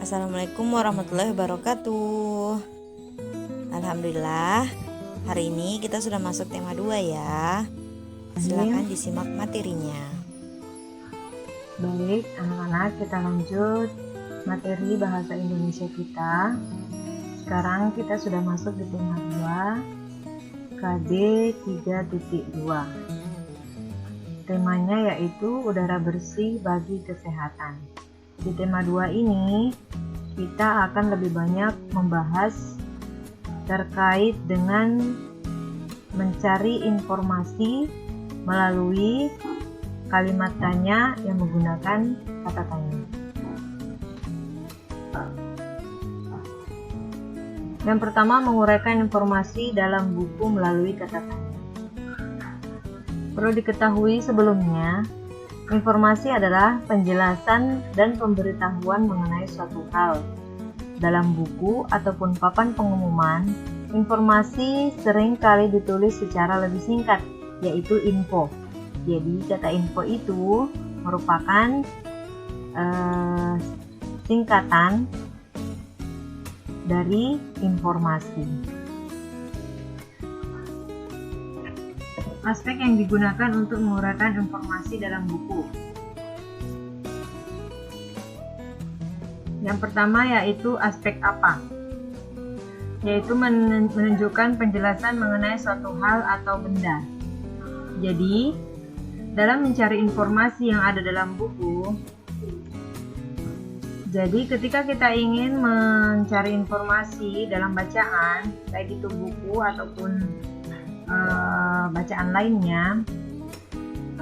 Assalamualaikum warahmatullahi wabarakatuh. Alhamdulillah, hari ini kita sudah masuk tema 2 ya. Silakan disimak materinya. Baik, anak-anak, kita lanjut materi bahasa Indonesia kita. Sekarang kita sudah masuk di tema 2, KD 3.2. Temanya yaitu udara bersih bagi kesehatan. Di tema 2 ini, kita akan lebih banyak membahas terkait dengan mencari informasi melalui kalimat tanya yang menggunakan kata tanya. Yang pertama, menguraikan informasi dalam buku melalui kata tanya. Perlu diketahui sebelumnya, informasi adalah penjelasan dan pemberitahuan mengenai suatu hal. Dalam buku ataupun papan pengumuman, informasi sering kali ditulis secara lebih singkat, yaitu info. Jadi kata info itu merupakan singkatan dari informasi. Aspek yang digunakan untuk menguraikan informasi dalam buku. Yang pertama yaitu aspek apa? Yaitu menunjukkan penjelasan mengenai suatu hal atau benda. Jadi, dalam mencari informasi yang ada dalam buku, jadi ketika kita ingin mencari informasi dalam bacaan, baik itu buku ataupun bacaan lainnya,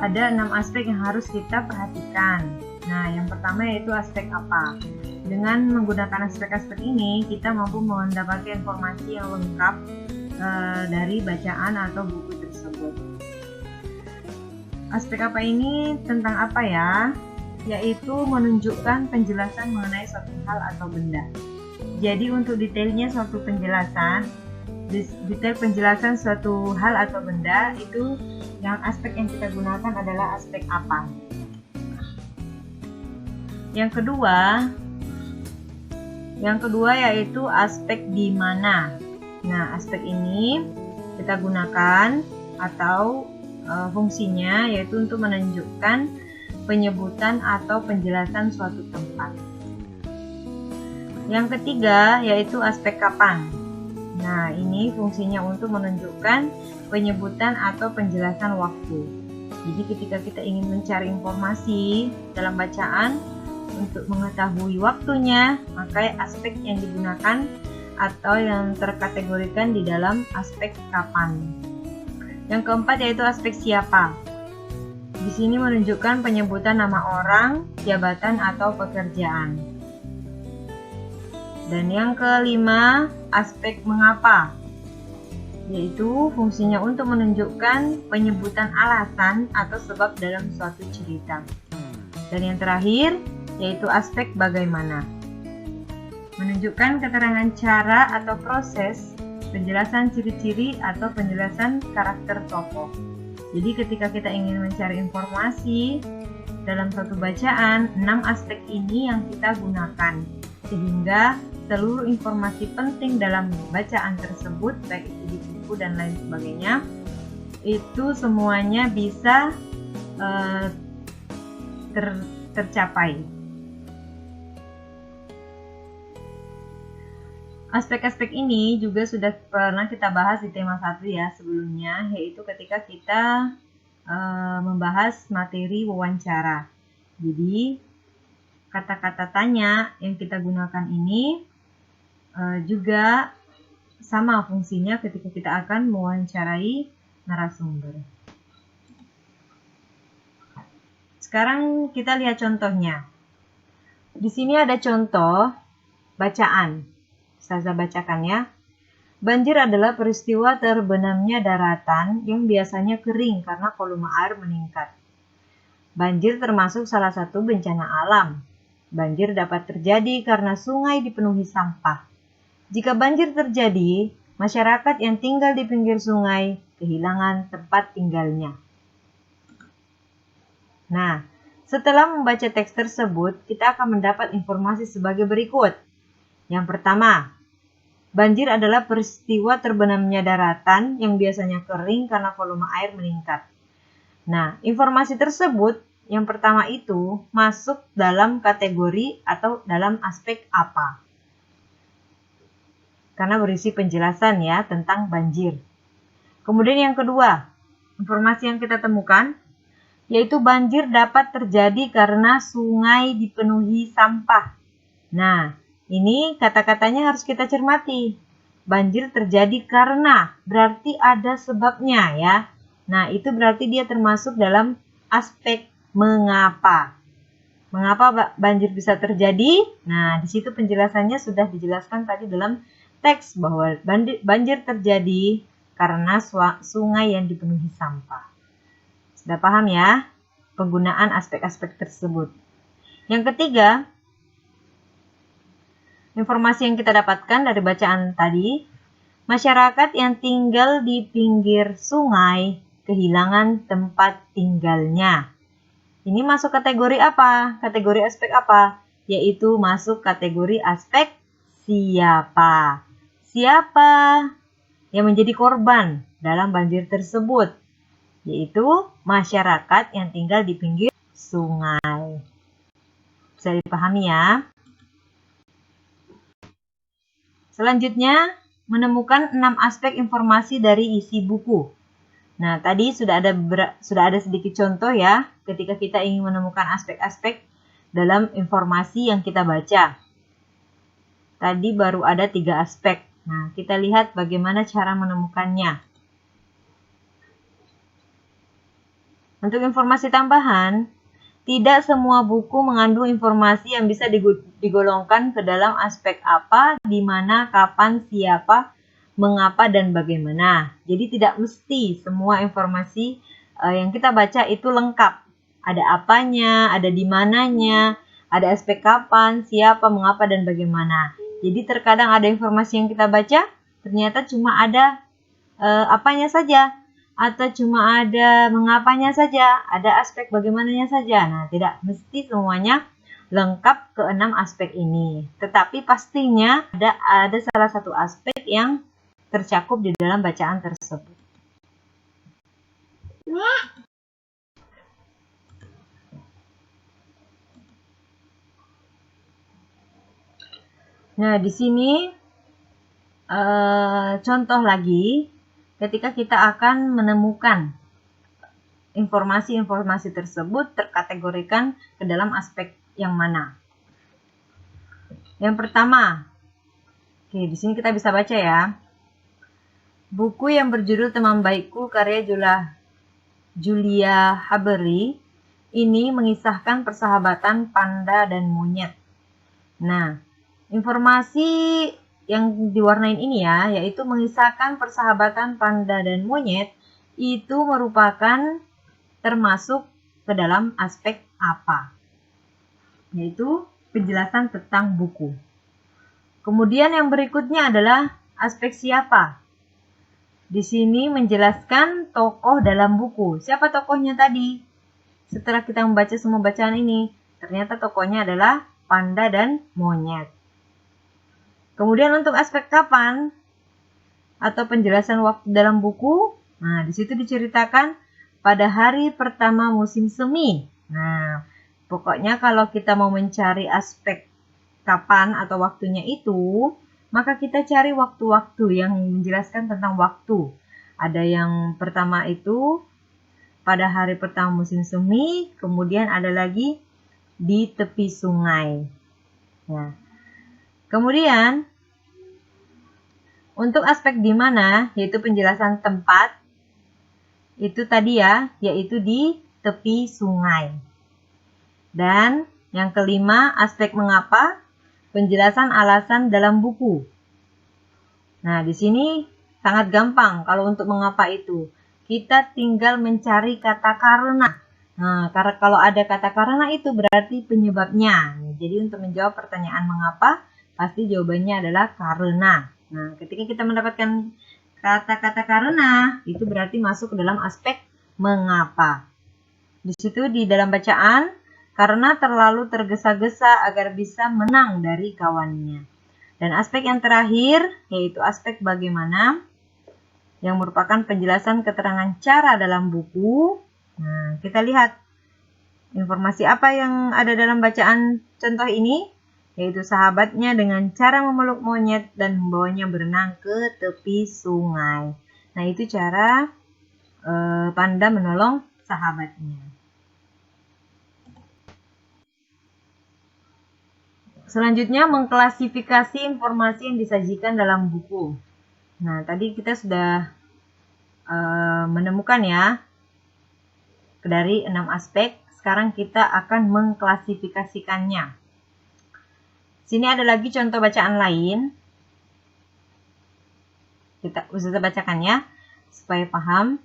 ada 6 aspek yang harus kita perhatikan. Nah, yang pertama yaitu aspek apa. Dengan menggunakan aspek-aspek ini, kita mampu mendapatkan informasi yang lengkap dari bacaan atau buku tersebut. Aspek apa ini tentang apa ya? Yaitu menunjukkan penjelasan mengenai suatu hal atau benda. Jadi untuk detail penjelasan suatu hal atau benda itu yang aspek yang kita gunakan adalah aspek apa. Yang kedua yaitu aspek di mana. Nah, aspek ini kita gunakan atau fungsinya yaitu untuk menunjukkan penyebutan atau penjelasan suatu tempat. Yang ketiga yaitu aspek kapan. Nah, ini fungsinya untuk menunjukkan penyebutan atau penjelasan waktu. Jadi ketika kita ingin mencari informasi dalam bacaan untuk mengetahui waktunya, maka aspek yang digunakan atau yang terkategorikan di dalam aspek kapan. Yang keempat yaitu aspek siapa. Di sini menunjukkan penyebutan nama orang, jabatan atau pekerjaan. Dan yang kelima, aspek mengapa, yaitu fungsinya untuk menunjukkan penyebutan alasan atau sebab dalam suatu cerita. Dan yang terakhir, yaitu aspek bagaimana, menunjukkan keterangan cara atau proses, penjelasan ciri-ciri atau penjelasan karakter tokoh. Jadi ketika kita ingin mencari informasi dalam suatu bacaan, 6 aspek ini yang kita gunakan, sehingga seluruh informasi penting dalam bacaan tersebut, baik itu di buku dan lain sebagainya, itu semuanya bisa tercapai. Aspek-aspek ini juga sudah pernah kita bahas di tema 1 ya sebelumnya, yaitu ketika kita membahas materi wawancara. Jadi kata-kata tanya yang kita gunakan ini juga sama fungsinya ketika kita akan mewawancarai narasumber. Sekarang kita lihat contohnya. Di sini ada contoh bacaan. Saya bacakan ya. Banjir adalah peristiwa terbenamnya daratan yang biasanya kering karena volume air meningkat. Banjir termasuk salah satu bencana alam. Banjir dapat terjadi karena sungai dipenuhi sampah. Jika banjir terjadi, masyarakat yang tinggal di pinggir sungai kehilangan tempat tinggalnya. Nah, Setelah membaca teks tersebut, kita akan mendapat informasi sebagai berikut. Yang pertama, banjir adalah peristiwa terbenamnya daratan yang biasanya kering karena volume air meningkat. Nah, informasi tersebut yang pertama itu masuk dalam kategori atau dalam aspek apa? Karena berisi penjelasan ya tentang banjir. Kemudian yang kedua, informasi yang kita temukan yaitu banjir dapat terjadi karena sungai dipenuhi sampah. Nah, ini kata-katanya harus kita cermati. Banjir terjadi karena, berarti ada sebabnya ya. Nah, itu berarti dia termasuk dalam aspek mengapa. Mengapa banjir bisa terjadi? Nah, di situ penjelasannya sudah dijelaskan tadi dalam teks bahwa banjir terjadi karena sungai yang dipenuhi sampah. Sudah paham ya penggunaan aspek-aspek tersebut. Yang ketiga, informasi yang kita dapatkan dari bacaan tadi, masyarakat yang tinggal di pinggir sungai kehilangan tempat tinggalnya. Ini masuk kategori apa? Kategori aspek apa? Yaitu masuk kategori aspek siapa. Siapa yang menjadi korban dalam banjir tersebut? Yaitu masyarakat yang tinggal di pinggir sungai. Bisa dipahami ya? Selanjutnya, menemukan 6 aspek informasi dari isi buku. Nah, tadi sudah ada sedikit contoh ya, ketika kita ingin menemukan aspek-aspek dalam informasi yang kita baca. Tadi baru ada 3 aspek. Nah, kita lihat bagaimana cara menemukannya. Untuk informasi tambahan, tidak semua buku mengandung informasi yang bisa digolongkan ke dalam aspek apa, di mana, kapan, siapa, mengapa, dan bagaimana. Jadi tidak mesti semua informasi yang kita baca itu lengkap. Ada apanya, ada di mananya, ada aspek kapan, siapa, mengapa, dan bagaimana. Jadi terkadang ada informasi yang kita baca, ternyata cuma ada apanya saja. Atau cuma ada mengapanya saja, ada aspek bagaimananya saja. Nah, tidak mesti semuanya lengkap ke 6 aspek ini. Tetapi pastinya ada salah satu aspek yang tercakup di dalam bacaan tersebut. Nah, di sini contoh lagi. Ketika kita akan menemukan informasi-informasi tersebut terkategorikan ke dalam aspek yang mana. Yang pertama, oke, di sini kita bisa baca ya. Buku yang berjudul Teman Baikku karya Julia Haberi ini mengisahkan persahabatan panda dan monyet. Nah, informasi yang diwarnain ini ya, yaitu mengisahkan persahabatan panda dan monyet, itu merupakan termasuk ke dalam aspek apa? Yaitu penjelasan tentang buku. Kemudian yang berikutnya adalah aspek siapa. Di sini menjelaskan tokoh dalam buku. Siapa tokohnya tadi? Setelah kita membaca semua bacaan ini, ternyata tokohnya adalah panda dan monyet. Kemudian untuk aspek kapan atau penjelasan waktu dalam buku, nah di situ diceritakan pada hari pertama musim semi. Nah, pokoknya kalau kita mau mencari aspek kapan atau waktunya itu, maka kita cari waktu-waktu yang menjelaskan tentang waktu. Ada yang pertama itu pada hari pertama musim semi, kemudian ada lagi di tepi sungai. Nah, kemudian, untuk aspek di mana, yaitu penjelasan tempat, itu tadi ya, yaitu di tepi sungai. Dan yang kelima, aspek mengapa, penjelasan alasan dalam buku. Nah, di sini sangat gampang kalau untuk mengapa itu. Kita tinggal mencari kata karena. Nah, karena kalau ada kata karena itu berarti penyebabnya. Jadi untuk menjawab pertanyaan mengapa, pasti jawabannya adalah karena. Nah, ketika kita mendapatkan kata-kata karena, itu berarti masuk ke dalam aspek mengapa. Di situ di dalam bacaan karena terlalu tergesa-gesa agar bisa menang dari kawannya. Dan aspek yang terakhir yaitu aspek bagaimana, yang merupakan penjelasan keterangan cara dalam buku. Nah, kita lihat informasi apa yang ada dalam bacaan contoh ini, yaitu sahabatnya dengan cara memeluk monyet dan membawanya berenang ke tepi sungai. Nah, itu cara panda menolong sahabatnya. Selanjutnya, mengklasifikasi informasi yang disajikan dalam buku. Nah, tadi kita sudah menemukan ya dari 6 aspek. Sekarang kita akan mengklasifikasikannya. Sini ada lagi contoh bacaan lain. Kita bacakan ya, supaya paham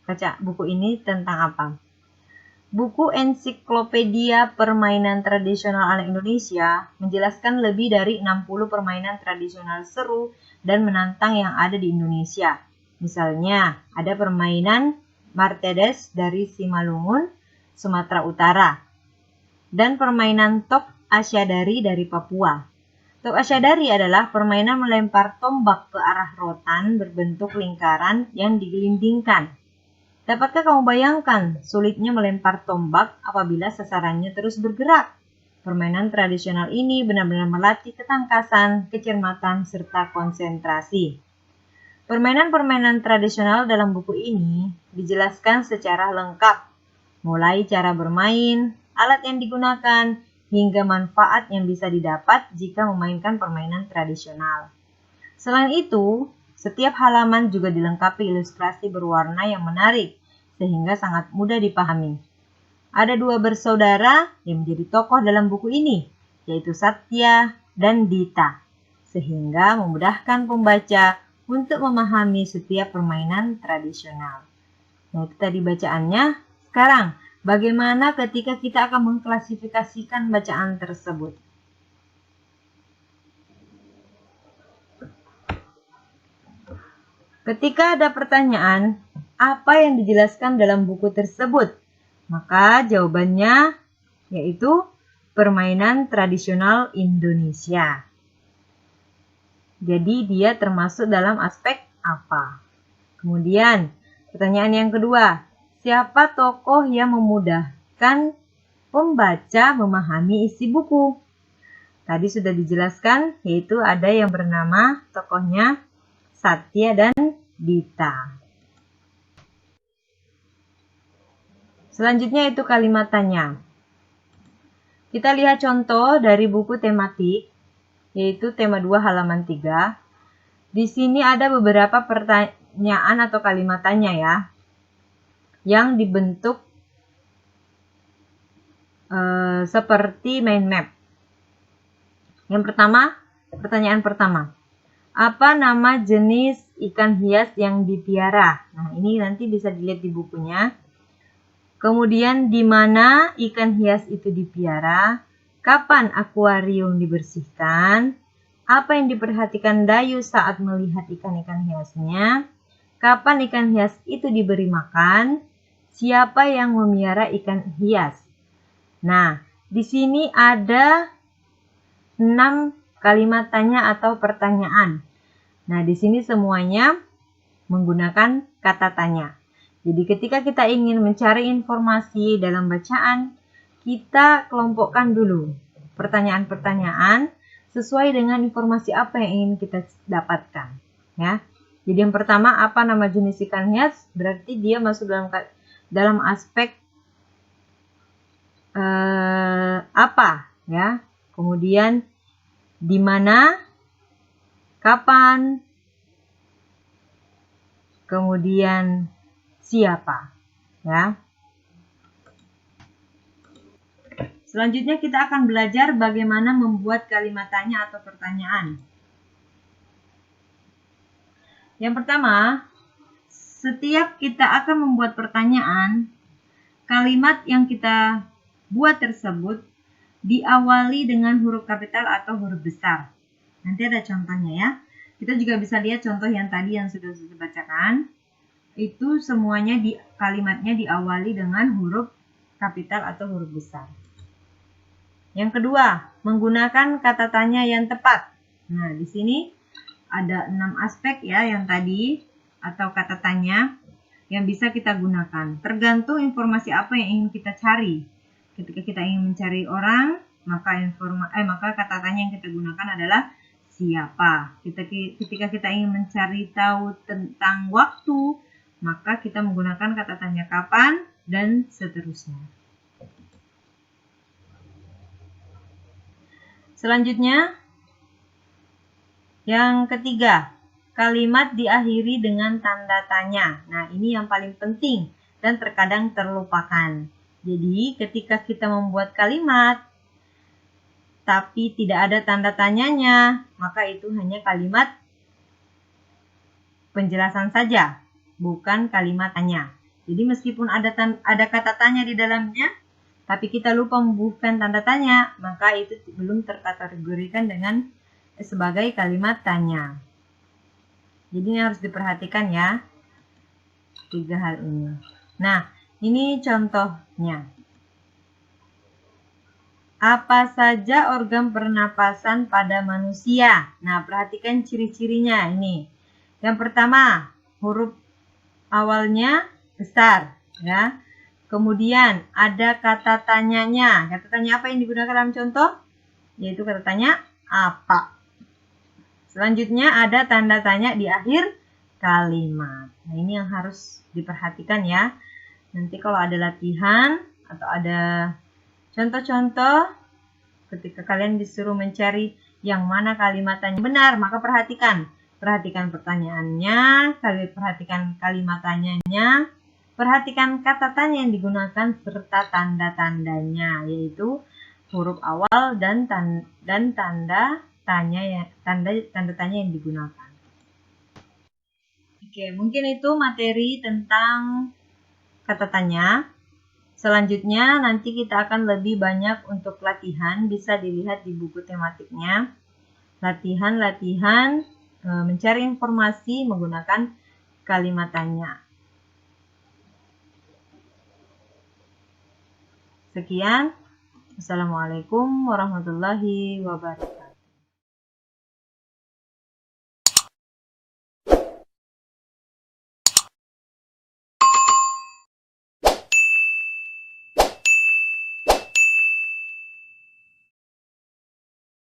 baca buku ini tentang apa. Buku Ensiklopedia Permainan Tradisional ala Indonesia menjelaskan lebih dari 60 permainan tradisional seru dan menantang yang ada di Indonesia. Misalnya, ada permainan Martedes dari Simalungun, Sumatera Utara, dan permainan Tok Asyadari dari Papua. Tok Asyadari adalah permainan melempar tombak ke arah rotan berbentuk lingkaran yang digelindingkan. Dapatkah kamu bayangkan sulitnya melempar tombak apabila sasarannya terus bergerak? Permainan tradisional ini benar-benar melatih ketangkasan, kecermatan, serta konsentrasi. Permainan-permainan tradisional dalam buku ini dijelaskan secara lengkap, mulai cara bermain, alat yang digunakan, hingga manfaat yang bisa didapat jika memainkan permainan tradisional. Selain itu, setiap halaman juga dilengkapi ilustrasi berwarna yang menarik, sehingga sangat mudah dipahami. Ada 2 bersaudara yang menjadi tokoh dalam buku ini, yaitu Satya dan Dita, sehingga memudahkan pembaca untuk memahami setiap permainan tradisional. Nah, itu tadi bacaannya. Sekarang, bagaimana ketika kita akan mengklasifikasikan bacaan tersebut? Ketika ada pertanyaan, apa yang dijelaskan dalam buku tersebut? Maka jawabannya yaitu permainan tradisional Indonesia. Jadi dia termasuk dalam aspek apa? Kemudian, pertanyaan yang kedua, siapa tokoh yang memudahkan pembaca memahami isi buku? Tadi sudah dijelaskan, yaitu ada yang bernama tokohnya Satya dan Dita. Selanjutnya itu kalimat tanya. Kita lihat contoh dari buku tematik, yaitu tema 2 halaman 3. Di sini ada beberapa pertanyaan atau kalimat tanya ya, yang dibentuk seperti mind map. Yang pertama, pertanyaan pertama. Apa nama jenis ikan hias yang dipiara? Nah, ini nanti bisa dilihat di bukunya. Kemudian, di mana ikan hias itu dipiara? Kapan akuarium dibersihkan? Apa yang diperhatikan Dayu saat melihat ikan-ikan hiasnya? Kapan ikan hias itu diberi makan? Siapa yang memelihara ikan hias? Nah, di sini ada 6 kalimat tanya atau pertanyaan. Nah, di sini semuanya menggunakan kata tanya. Jadi ketika kita ingin mencari informasi dalam bacaan, kita kelompokkan dulu pertanyaan-pertanyaan sesuai dengan informasi apa yang ingin kita dapatkan. Ya. Jadi yang pertama, apa nama jenis ikan hias? Berarti dia masuk dalam aspek apa, ya. Kemudian di mana, kapan, kemudian siapa, ya. Selanjutnya kita akan belajar bagaimana membuat kalimat tanya atau pertanyaan. Yang pertama, setiap kita akan membuat pertanyaan, kalimat yang kita buat tersebut diawali dengan huruf kapital atau huruf besar. Nanti ada contohnya ya. Kita juga bisa lihat contoh yang tadi yang sudah saya bacakan. Itu semuanya kalimatnya diawali dengan huruf kapital atau huruf besar. Yang kedua, menggunakan kata tanya yang tepat. Nah, di sini ada 6 aspek ya yang tadi atau kata tanya yang bisa kita gunakan. Tergantung informasi apa yang ingin kita cari. Ketika kita ingin mencari orang, maka kata tanya yang kita gunakan adalah siapa. Ketika kita ingin mencari tahu tentang waktu, maka kita menggunakan kata tanya kapan dan seterusnya. Selanjutnya, yang ketiga, kalimat diakhiri dengan tanda tanya. Nah, ini yang paling penting dan terkadang terlupakan. Jadi, ketika kita membuat kalimat, tapi tidak ada tanda tanyanya, maka itu hanya kalimat penjelasan saja, bukan kalimat tanya. Jadi, meskipun ada kata tanya di dalamnya, tapi kita lupa membubuhkan tanda tanya, maka itu belum terkategorikan dengan sebagai kalimat tanya. Jadi ini harus diperhatikan ya, 3 hal ini. Nah, ini contohnya. Apa saja organ pernapasan pada manusia? Nah, perhatikan ciri-cirinya ini. Yang pertama, huruf awalnya besar ya. Kemudian ada kata tanyanya. Kata tanya apa yang digunakan dalam contoh? Yaitu kata tanya apa. Selanjutnya ada tanda tanya di akhir kalimat. Nah, ini yang harus diperhatikan ya. Nanti kalau ada latihan atau ada contoh-contoh ketika kalian disuruh mencari yang mana kalimat tanya benar, maka perhatikan pertanyaannya, perhatikan kalimat tanyanya. Perhatikan kata tanya yang digunakan serta tanda-tandanya, yaitu huruf awal dan tanda tanya yang digunakan. Oke, mungkin itu materi tentang kata tanya. Selanjutnya nanti kita akan lebih banyak untuk latihan, bisa dilihat di buku tematiknya. Latihan mencari informasi menggunakan kalimat tanya. Sekian. Assalamualaikum warahmatullahi wabarakatuh.